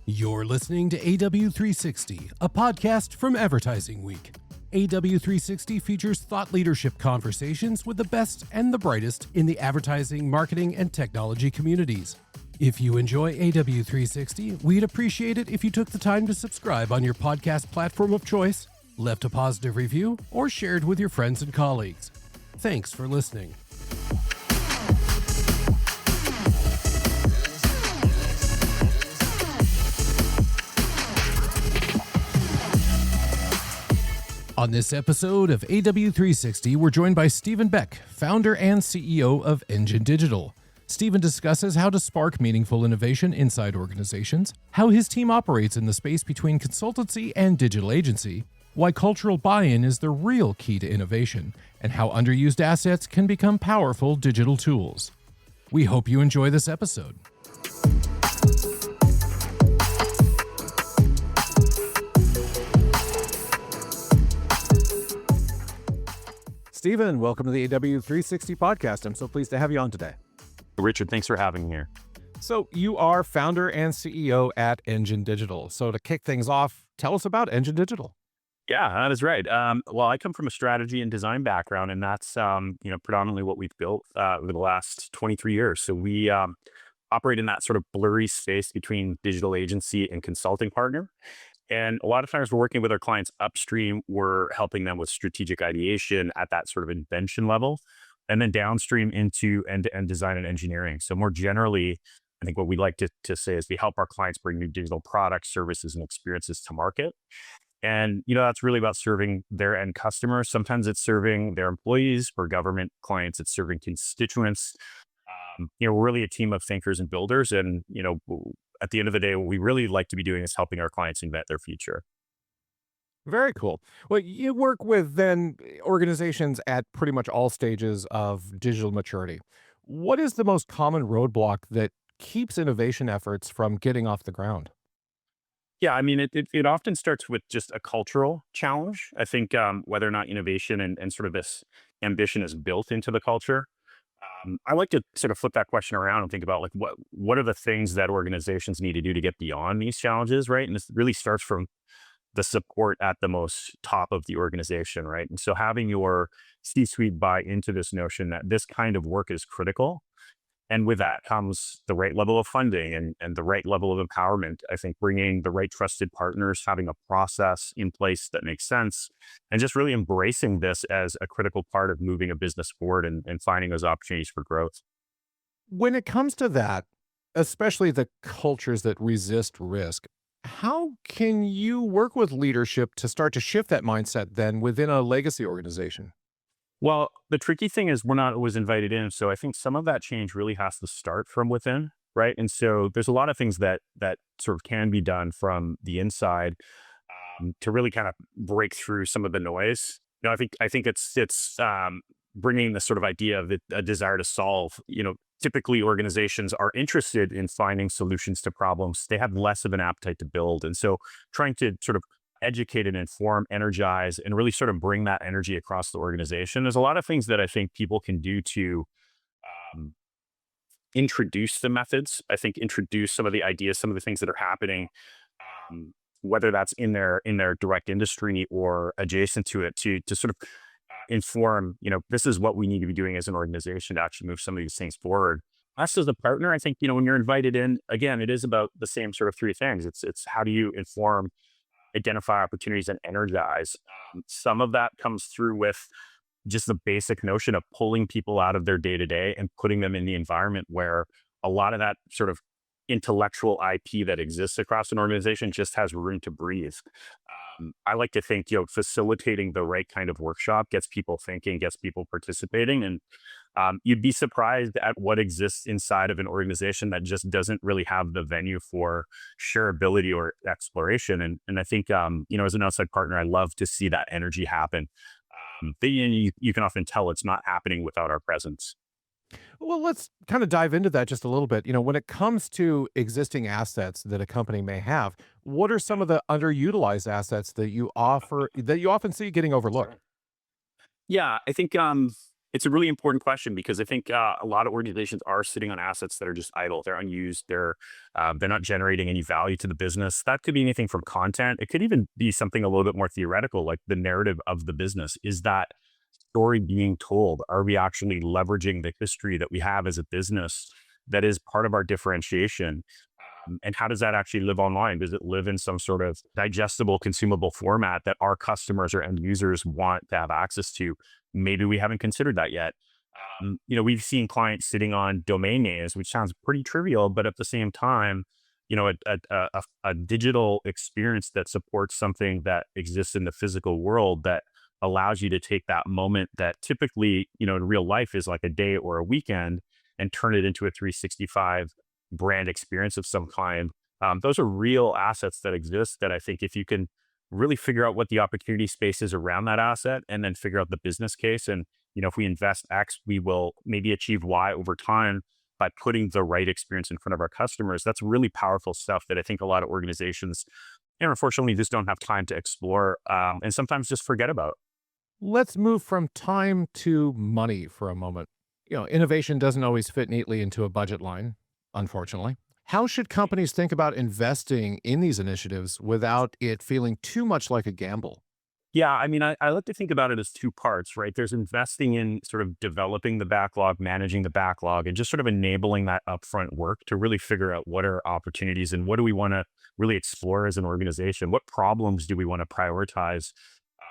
You're listening to AW360, a podcast from Advertising Week. AW360 features thought leadership conversations with the best and the brightest in the advertising, marketing, and technology communities. If you enjoy AW360, we'd appreciate it if you took the time to subscribe on your podcast platform of choice, left a positive review, or shared with your friends and colleagues. Thanks for listening. On this episode of AW360, we're joined by Stephen Beck, founder and CEO of Engine Digital. Stephen discusses how to spark meaningful innovation inside organizations, how his team operates in the space between consultancy and digital agency, why cultural buy-in is the real key to innovation, and how underused assets can become powerful digital tools. We hope you enjoy this episode. Stephen, welcome to the AW360 podcast. I'm so pleased to have you on today. Richard, thanks for having me here. So you are founder and CEO at Engine Digital. So to kick things off, tell us about Engine Digital. Yeah, that is right. Well, I come from a strategy and design background, and that's predominantly what we've built over the last 23 years. So we operate in that sort of blurry space between digital agency and consulting partner. And a lot of times we're working with our clients upstream. We're helping them with strategic ideation at that sort of invention level, and then downstream into end-to-end design and engineering. So more generally, I think what we like to say is we help our clients bring new digital products, services, and experiences to market. And, that's really about serving their end customers. Sometimes it's serving their employees. For government clients, it's serving constituents. We're really a team of thinkers and builders. And, at the end of the day, what we really like to be doing is helping our clients invent their future. Very cool. Well, you work with then organizations at pretty much all stages of digital maturity. What is the most common roadblock that keeps innovation efforts from getting off the ground? Yeah, I mean, it often starts with just a cultural challenge. I think whether or not innovation and sort of this ambition is built into the culture. I like to sort of flip that question around and think about like what are the things that organizations need to do to get beyond these challenges, right? And this really starts from the support at the most top of the organization, right? And so having your C-suite buy into this notion that this kind of work is critical. And with that comes the right level of funding and the right level of empowerment. I think bringing the right trusted partners, having a process in place that makes sense, and just really embracing this as a critical part of moving a business forward and finding those opportunities for growth. When it comes to that, especially the cultures that resist risk, how can you work with leadership to start to shift that mindset then within a legacy organization? Well, the tricky thing is we're not always invited in. So I think some of that change really has to start from within, right? And so there's a lot of things that sort of can be done from the inside to really kind of break through some of the noise. I think it's bringing the sort of idea of a desire to solve. Typically organizations are interested in finding solutions to problems. They have less of an appetite to build. And so trying to sort of educate and inform, energize, and really sort of bring that energy across the organization. There's a lot of things that I think people can do to introduce the methods. I think introduce some of the ideas, some of the things that are happening, whether that's in their direct industry or adjacent to it, to sort of inform, this is what we need to be doing as an organization to actually move some of these things forward. Us as a partner, I think, when you're invited in, again, it is about the same sort of three things. It's how do you inform, identify opportunities, and energize. Some of that comes through with just the basic notion of pulling people out of their day-to-day and putting them in the environment where a lot of that sort of intellectual IP that exists across an organization just has room to breathe. I like to think, facilitating the right kind of workshop gets people thinking, gets people participating. And You'd be surprised at what exists inside of an organization that just doesn't really have the venue for shareability or exploration. And I think, as an outside partner, I love to see that energy happen. You can often tell it's not happening without our presence. Well, let's kind of dive into that just a little bit. When it comes to existing assets that a company may have, what are some of the underutilized assets that you often see getting overlooked? Yeah, I think it's a really important question because I think a lot of organizations are sitting on assets that are just idle. They're unused. They're not generating any value to the business. That could be anything from content. It could even be something a little bit more theoretical, like the narrative of the business. Is that story being told? Are we actually leveraging the history that we have as a business that is part of our differentiation? And how does that actually live online? Does it live in some sort of digestible, consumable format that our customers or end users want to have access to? Maybe we haven't considered that yet. We've seen clients sitting on domain names, which sounds pretty trivial, but at the same time, a digital experience that supports something that exists in the physical world that allows you to take that moment that typically, in real life is like a day or a weekend and turn it into a 365 brand experience of some kind. Those are real assets that exist that I think if you can really figure out what the opportunity space is around that asset and then figure out the business case. And, if we invest X, we will maybe achieve Y over time by putting the right experience in front of our customers. That's really powerful stuff that I think a lot of organizations, unfortunately, just don't have time to explore and sometimes just forget about. Let's move from time to money for a moment. Innovation doesn't always fit neatly into a budget line, unfortunately. How should companies think about investing in these initiatives without it feeling too much like a gamble? Yeah, I mean, I like to think about it as two parts, right? There's investing in sort of developing the backlog, managing the backlog, and just sort of enabling that upfront work to really figure out what are opportunities and what do we want to really explore as an organization? What problems do we want to prioritize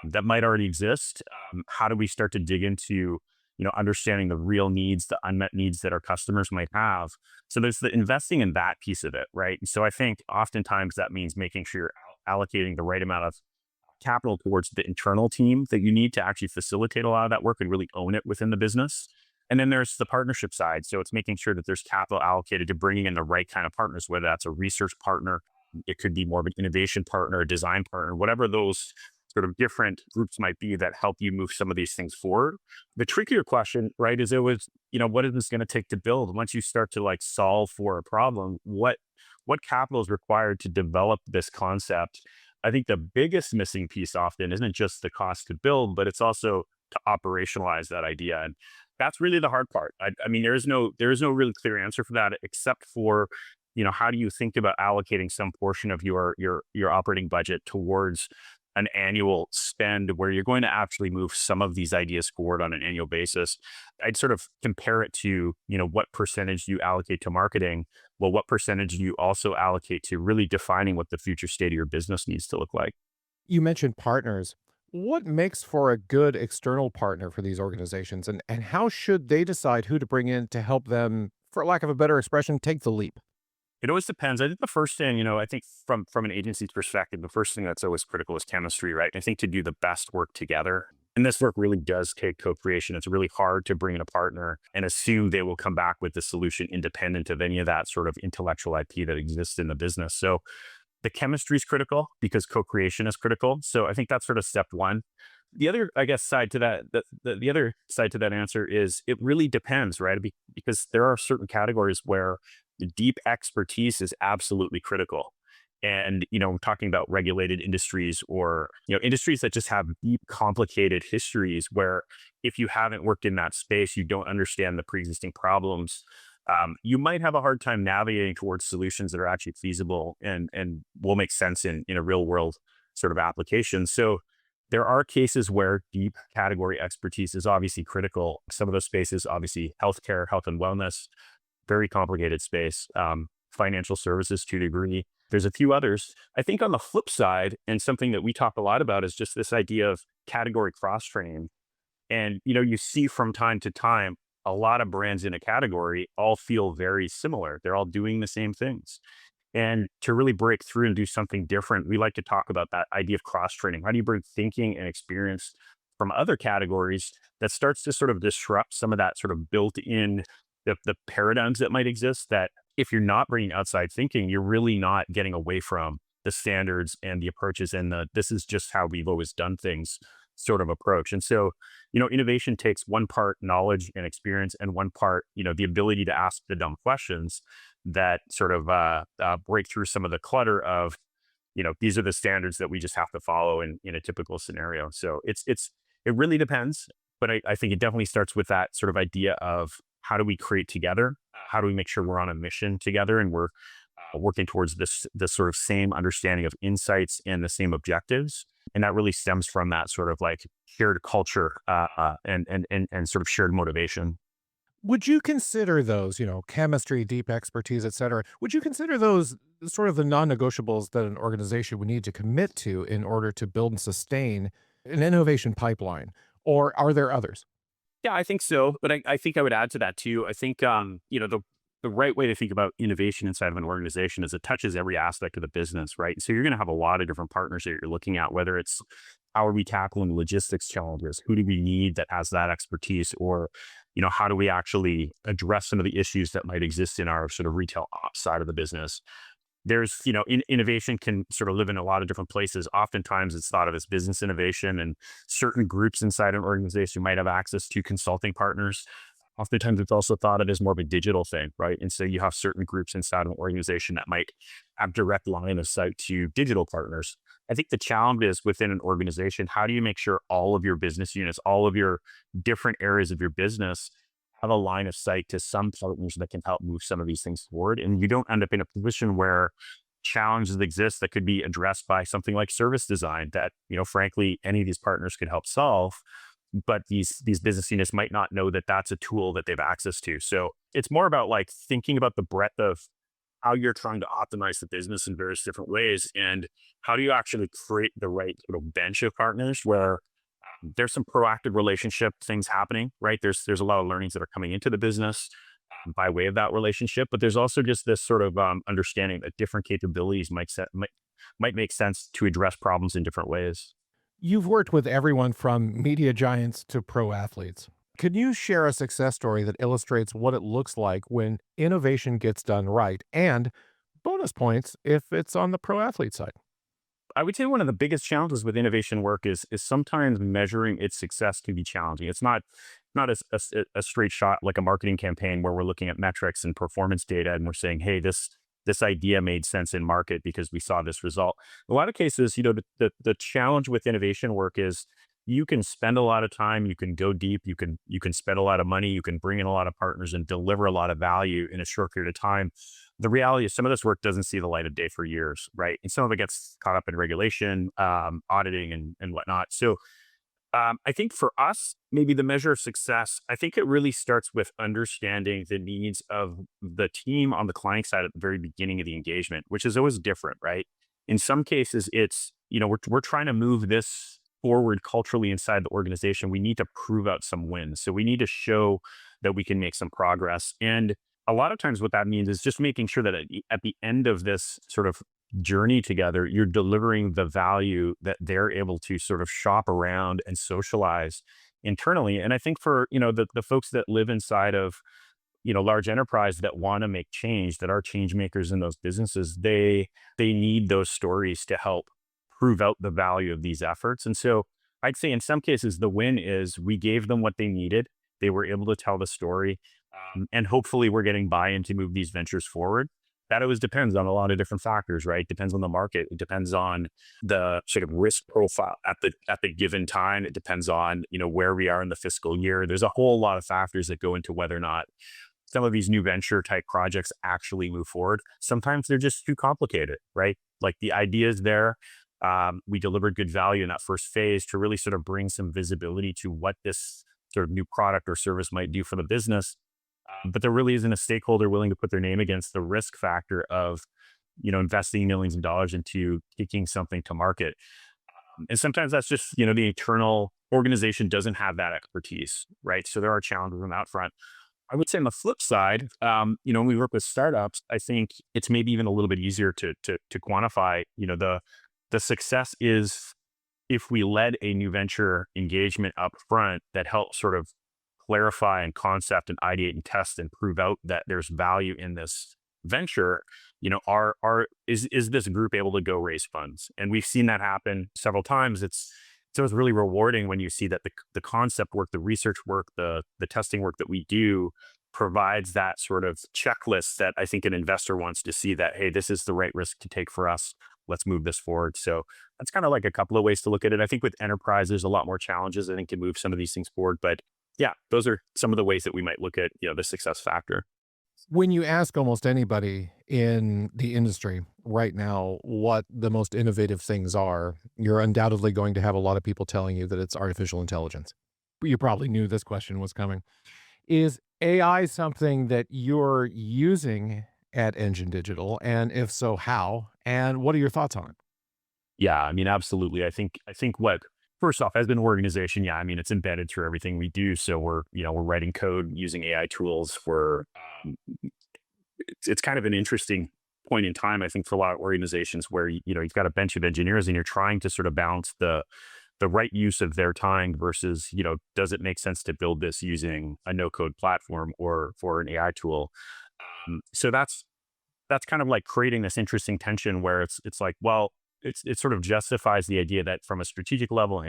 that might already exist? How do we start to dig into, understanding the real needs, the unmet needs that our customers might have? So there's the investing in that piece of it, right? And so I think oftentimes that means making sure you're allocating the right amount of capital towards the internal team that you need to actually facilitate a lot of that work and really own it within the business. And then there's the partnership side. So it's making sure that there's capital allocated to bringing in the right kind of partners, whether that's a research partner, it could be more of an innovation partner, a design partner, whatever those sort of different groups might be that help you move some of these things forward. The trickier question, right, is what is this going to take to build? Once you start to like solve for a problem, what capital is required to develop this concept? I think the biggest missing piece often isn't just the cost to build, but it's also to operationalize that idea. And that's really the hard part. I mean, there is no really clear answer for that, except for, how do you think about allocating some portion of your operating budget towards an annual spend where you're going to actually move some of these ideas forward on an annual basis? I'd sort of compare it to, what percentage do you allocate to marketing? Well, what percentage do you also allocate to really defining what the future state of your business needs to look like? You mentioned partners. What makes for a good external partner for these organizations, and how should they decide who to bring in to help them, for lack of a better expression, take the leap? It always depends. I think the first thing, I think from an agency's perspective, the first thing that's always critical is chemistry, right? I think to do the best work together. And this work really does take co-creation. It's really hard to bring in a partner and assume they will come back with the solution independent of any of that sort of intellectual IP that exists in the business. So the chemistry is critical because co-creation is critical. So I think that's sort of step one. The other, I guess, side to that, the other side to that answer is it really depends, right? Because there are certain categories where the deep expertise is absolutely critical. And, we're talking about regulated industries or, industries that just have deep, complicated histories where if you haven't worked in that space, you don't understand the pre-existing problems. You might have a hard time navigating towards solutions that are actually feasible and will make sense in a real world sort of application. So there are cases where deep category expertise is obviously critical. Some of those spaces, obviously healthcare, health and wellness, very complicated space, financial services to a degree. There's a few others. I think on the flip side, and something that we talk a lot about is just this idea of category cross training. And, you see from time to time, a lot of brands in a category all feel very similar. They're all doing the same things. And to really break through and do something different, we like to talk about that idea of cross training. How do you bring thinking and experience from other categories that starts to sort of disrupt some of that sort of built-in the paradigms that might exist, that if you're not bringing outside thinking, you're really not getting away from the standards and the approaches and the this is just how we've always done things sort of approach. And so, innovation takes one part knowledge and experience and one part, the ability to ask the dumb questions that sort of break through some of the clutter of, these are the standards that we just have to follow in a typical scenario. So it really depends, but I think it definitely starts with that sort of idea of how do we create together? How do we make sure we're on a mission together and we're working towards this sort of same understanding of insights and the same objectives? And that really stems from that sort of like shared culture and sort of shared motivation. Would you consider those, chemistry, deep expertise, et cetera, would you consider those sort of the non-negotiables that an organization would need to commit to in order to build and sustain an innovation pipeline? Or are there others? Yeah, I think so. But I think I would add to that too. I think, the right way to think about innovation inside of an organization is it touches every aspect of the business, right? So you're going to have a lot of different partners that you're looking at, whether it's how are we tackling logistics challenges? Who do we need that has that expertise? Or, how do we actually address some of the issues that might exist in our sort of retail ops side of the business? There's, innovation can sort of live in a lot of different places. Oftentimes it's thought of as business innovation, and certain groups inside an organization might have access to consulting partners. Oftentimes it's also thought of as more of a digital thing, right? And so you have certain groups inside of an organization that might have direct line of sight to digital partners. I think the challenge is within an organization, how do you make sure all of your business units, all of your different areas of your business have a line of sight to some partners that can help move some of these things forward? And you don't end up in a position where challenges exist that could be addressed by something like service design that, frankly, any of these partners could help solve. But these business units might not know that that's a tool that they have access to. So it's more about like thinking about the breadth of how you're trying to optimize the business in various different ways, and how do you actually create the right sort of bench of partners where there's some proactive relationship things happening, right? There's a lot of learnings that are coming into the business by way of that relationship, but there's also just this sort of understanding that different capabilities might make sense to address problems in different ways. You've worked with everyone from media giants to pro athletes. Could you share a success story that illustrates what it looks like when innovation gets done right? And bonus points if it's on the pro athlete side. I would say one of the biggest challenges with innovation work is sometimes measuring its success can be challenging. It's not a straight shot like a marketing campaign where we're looking at metrics and performance data and we're saying, hey, this idea made sense in market because we saw this result. In a lot of cases, the challenge with innovation work is you can spend a lot of time, you can go deep, you can spend a lot of money, you can bring in a lot of partners and deliver a lot of value in a short period of time. The reality is some of this work doesn't see the light of day for years, right? And some of it gets caught up in regulation, auditing and whatnot. So I think for us, maybe the measure of success, I think it really starts with understanding the needs of the team on the client side at the very beginning of the engagement, which is always different, right? In some cases, it's, we're trying to move this forward culturally inside the organization. We need to prove out some wins. So we need to show that we can make some progress. And a lot of times what that means is just making sure that at the end of this sort of journey together, you're delivering the value that they're able to sort of shop around and socialize internally. And I think for, the folks that live inside of, large enterprise that want to make change, that are change makers in those businesses, they need those stories to help prove out the value of these efforts. And so I'd say in some cases, the win is we gave them what they needed. They were able to tell the story. And hopefully we're getting buy-in to move these ventures forward. That always depends on a lot of different factors, right? Depends on the market. It depends on the sort of risk profile at the given time. It depends on, where we are in the fiscal year. There's a whole lot of factors that go into whether or not some of these new venture type projects actually move forward. Sometimes they're just too complicated, right? Like the idea is there. We delivered good value in that first phase to really sort of bring some visibility to what this sort of new product or service might do for the business. But there really isn't a stakeholder willing to put their name against the risk factor of, investing millions of dollars into taking something to market. And sometimes that's just, the internal organization doesn't have that expertise, right? So there are challenges on that front. I would say on the flip side, when we work with startups, I think it's maybe even a little bit easier to quantify, the success is if we led a new venture engagement up front that helped sort of clarify and concept and ideate and test and prove out that there's value in this venture, is this group able to go raise funds? And we've seen that happen several times. It's really rewarding when you see that the concept work, the research work, the testing work that we do provides that sort of checklist that I think an investor wants to see, that, hey, this is the right risk to take for us. Let's move this forward. So that's kind of like a couple of ways to look at it. I think with enterprise, there's a lot more challenges, I think, to move some of these things forward. But yeah, those are some of the ways that we might look at, the success factor. When you ask almost anybody in the industry right now what the most innovative things are, you're undoubtedly going to have a lot of people telling you that it's artificial intelligence. You probably knew this question was coming. Is AI something that you're using at Engine Digital? And if so, how? And what are your thoughts on it? Yeah, I mean, absolutely. I think what first off, as an organization, yeah, I mean, it's embedded through everything we do. So we're writing code using AI tools. Um, it's kind of an interesting point in time, I think, for a lot of organizations where you've got a bench of engineers and you're trying to sort of balance the right use of their time versus, does it make sense to build this using a no code platform or for an AI tool? So that's kind of like creating this interesting tension where it's like, well, it sort of justifies the idea that from a strategic level,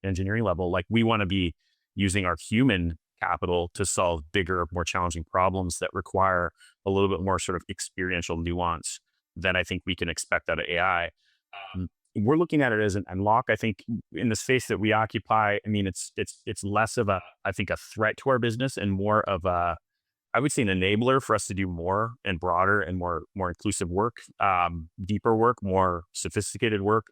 engineering level, like, we want to be using our human capital to solve bigger, more challenging problems that require a little bit more sort of experiential nuance than I think we can expect out of AI. We're looking at it as an unlock. I think in the space that we occupy, I mean, it's less of I think, a threat to our business and more of I would say, an enabler for us to do more and broader and more inclusive work, deeper work, more sophisticated work,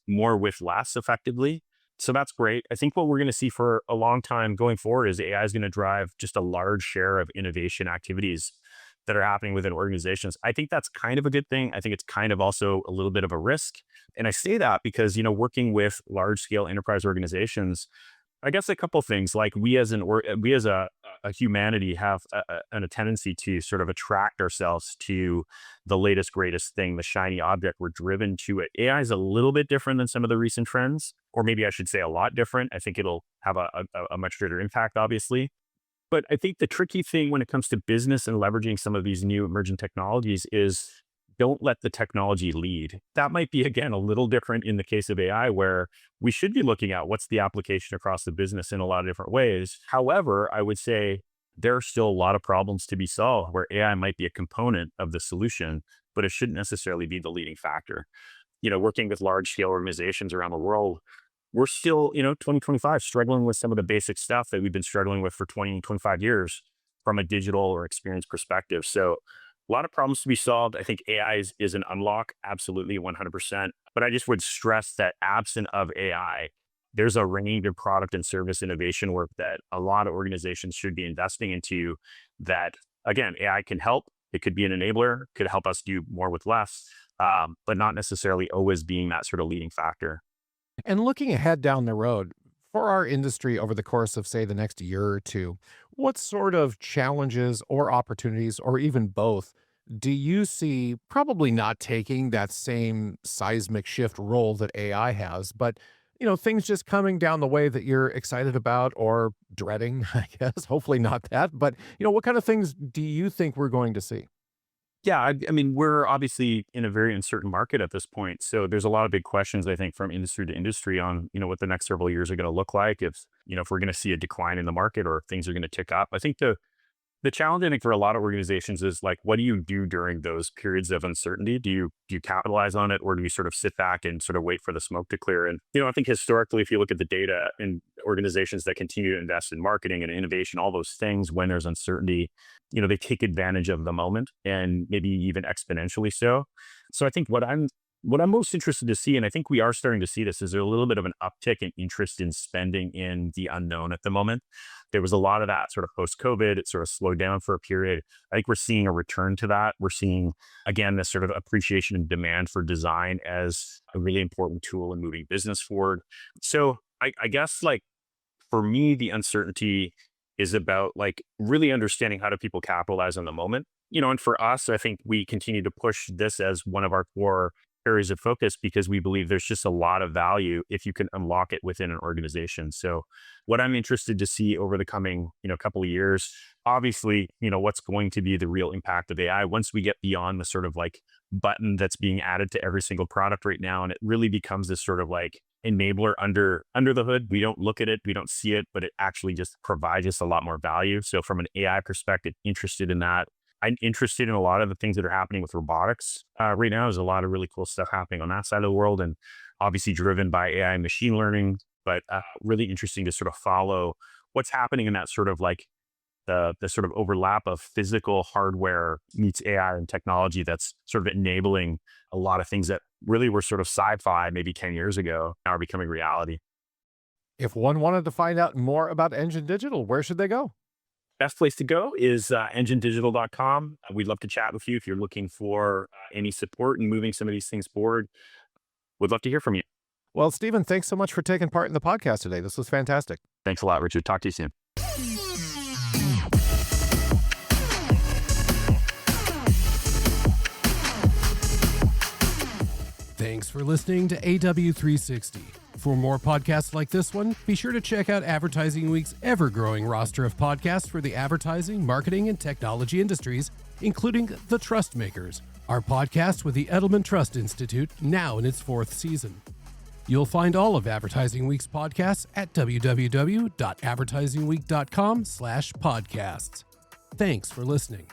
more with less, effectively. So that's great. I think what we're going to see for a long time going forward is AI is going to drive just a large share of innovation activities that are happening within organizations. I think that's kind of a good thing. I think it's kind of also a little bit of a risk. And I say that because, working with large scale enterprise organizations, I guess a couple things, like, we as a humanity have a tendency to sort of attract ourselves to the latest, greatest thing, the shiny object. We're driven to it. AI is a little bit different than some of the recent trends, or maybe I should say a lot different. I think it'll have a much greater impact, obviously. But I think the tricky thing when it comes to business and leveraging some of these new emergent technologies is, don't let the technology lead. That might be, again, a little different in the case of AI, where we should be looking at what's the application across the business in a lot of different ways. However, I would say there are still a lot of problems to be solved where AI might be a component of the solution, but it shouldn't necessarily be the leading factor. Working with large scale organizations around the world, we're still, 2025, struggling with some of the basic stuff that we've been struggling with for 20, 25 years from a digital or experience perspective. So a lot of problems to be solved. I think AI is an unlock, absolutely 100%. But I just would stress that absent of AI, there's a range of product and service innovation work that a lot of organizations should be investing into that, again, AI can help. It could be an enabler, could help us do more with less, but not necessarily always being that sort of leading factor. And looking ahead down the road, for our industry over the course of, say, the next year or two, what sort of challenges or opportunities, or even both, do you see probably not taking that same seismic shift role that AI has, but things just coming down the way that you're excited about or dreading, I guess, hopefully not that, but what kind of things do you think we're going to see? Yeah, I mean, we're obviously in a very uncertain market at this point. So there's a lot of big questions, I think, from industry to industry on, what the next several years are going to look like. If we're going to see a decline in the market or if things are going to tick up. I think the challenge, I think, for a lot of organizations is, like, what do you do during those periods of uncertainty? Do you capitalize on it, or do you sort of sit back and sort of wait for the smoke to clear? And, I think historically, if you look at the data in organizations that continue to invest in marketing and innovation, all those things, when there's uncertainty, they take advantage of the moment, and maybe even exponentially so. So I think what I'm most interested to see, and I think we are starting to see this, is there a little bit of an uptick in interest in spending in the unknown at the moment. There was a lot of that sort of post-COVID. It sort of slowed down for a period. I think we're seeing a return to that. We're seeing, again, this sort of appreciation and demand for design as a really important tool in moving business forward. So I guess, like, for me, the uncertainty is about, like, really understanding how do people capitalize on the moment. And for us, I think we continue to push this as one of our core areas of focus because we believe there's just a lot of value if you can unlock it within an organization. So what I'm interested to see over the coming, couple of years, obviously, what's going to be the real impact of AI once we get beyond the sort of like button that's being added to every single product right now. And it really becomes this sort of like enabler under the hood. We don't look at it, we don't see it, but it actually just provides us a lot more value. So from an AI perspective, interested in that. I'm interested in a lot of the things that are happening with robotics right now. There's a lot of really cool stuff happening on that side of the world, and obviously driven by AI and machine learning, but really interesting to sort of follow what's happening in that sort of like the sort of overlap of physical hardware meets AI and technology that's sort of enabling a lot of things that really were sort of sci-fi maybe 10 years ago now are becoming reality. If one wanted to find out more about Engine Digital, where should they go? Best place to go is enginedigital.com. We'd love to chat with you if you're looking for any support in moving some of these things forward. Would love to hear from you. Well, Stephen, thanks so much for taking part in the podcast today. This was fantastic. Thanks a lot, Richard. Talk to you soon. Thanks for listening to AW360. For more podcasts like this one, be sure to check out Advertising Week's ever-growing roster of podcasts for the advertising, marketing, and technology industries, including The Trust Makers, our podcast with the Edelman Trust Institute, now in its 4th season. You'll find all of Advertising Week's podcasts at www.advertisingweek.com/podcasts. Thanks for listening.